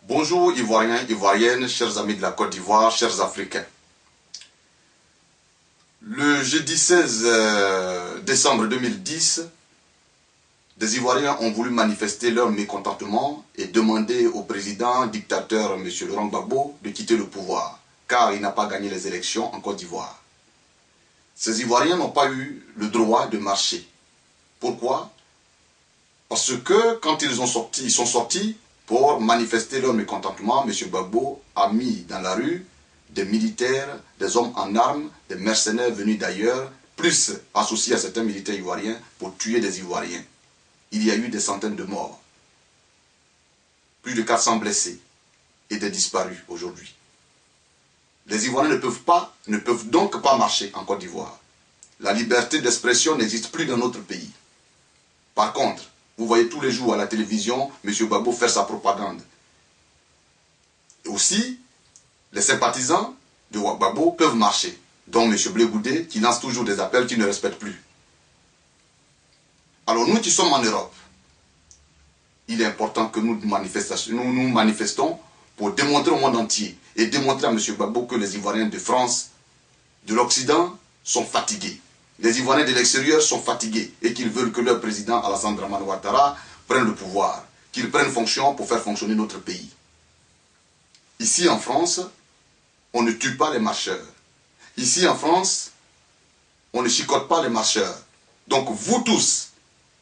Bonjour Ivoiriens, Ivoiriennes, chers amis de la Côte d'Ivoire, chers Africains. Le jeudi 16 décembre 2010, des Ivoiriens ont voulu manifester leur mécontentement et demander au président dictateur M. Laurent Gbagbo de quitter le pouvoir, car il n'a pas gagné les élections en Côte d'Ivoire. Ces Ivoiriens n'ont pas eu le droit de marcher. Pourquoi? Parce que quand ils sont sortis pour manifester leur mécontentement, M. Gbagbo a mis dans la rue des militaires, des hommes en armes, des mercenaires venus d'ailleurs, plus associés à certains militaires ivoiriens pour tuer des Ivoiriens. Il y a eu des centaines de morts, plus de 400 blessés et des disparus aujourd'hui. Les Ivoiriens ne peuvent donc pas marcher en Côte d'Ivoire. La liberté d'expression n'existe plus dans notre pays. Par contre, vous voyez tous les jours à la télévision M. Gbagbo faire sa propagande. Et aussi, les sympathisants de Gbagbo peuvent marcher, dont M. Blé Goudé qui lance toujours des appels qu'il ne respecte plus. Alors nous qui sommes en Europe, il est important que nous manifestons pour démontrer au monde entier et démontrer à M. Gbagbo que les Ivoiriens de France, de l'Occident, sont fatigués. Les Ivoiriens de l'extérieur sont fatigués et qu'ils veulent que leur président Alassane Dramane Ouattara prenne le pouvoir, qu'il prenne fonction pour faire fonctionner notre pays. Ici en France, on ne tue pas les marcheurs. Ici en France, on ne chicote pas les marcheurs. Donc vous tous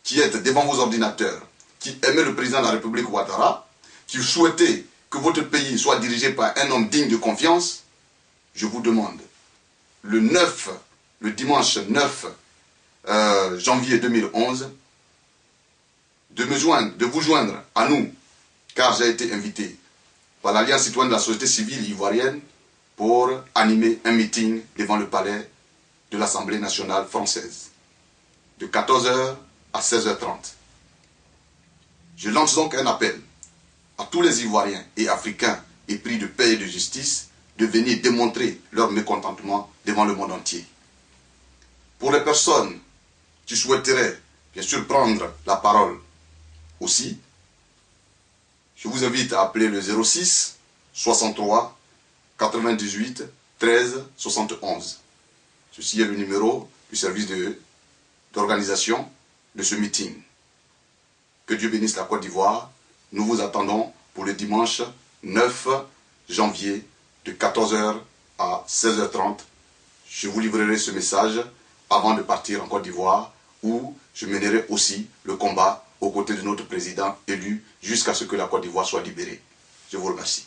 qui êtes devant vos ordinateurs, qui aimez le président de la République Ouattara, qui souhaitez que votre pays soit dirigé par un homme digne de confiance, je vous demande, le dimanche 9 janvier 2011, de vous joindre à nous, car j'ai été invité par l'Alliance citoyenne de la société civile ivoirienne pour animer un meeting devant le palais de l'Assemblée nationale française, de 14 h à 16 h 30. Je lance donc un appel à tous les Ivoiriens et Africains épris de paix et de justice de venir démontrer leur mécontentement devant le monde entier. Pour les personnes qui souhaiteraient bien sûr prendre la parole aussi, je vous invite à appeler le 06 63 98 13 71. Ceci est le numéro du service d'organisation de ce meeting. Que Dieu bénisse la Côte d'Ivoire. Nous vous attendons pour le dimanche 9 janvier de 14 h à 16 h 30. Je vous livrerai ce message avant de partir en Côte d'Ivoire, où je mènerai aussi le combat aux côtés de notre président élu jusqu'à ce que la Côte d'Ivoire soit libérée. Je vous remercie.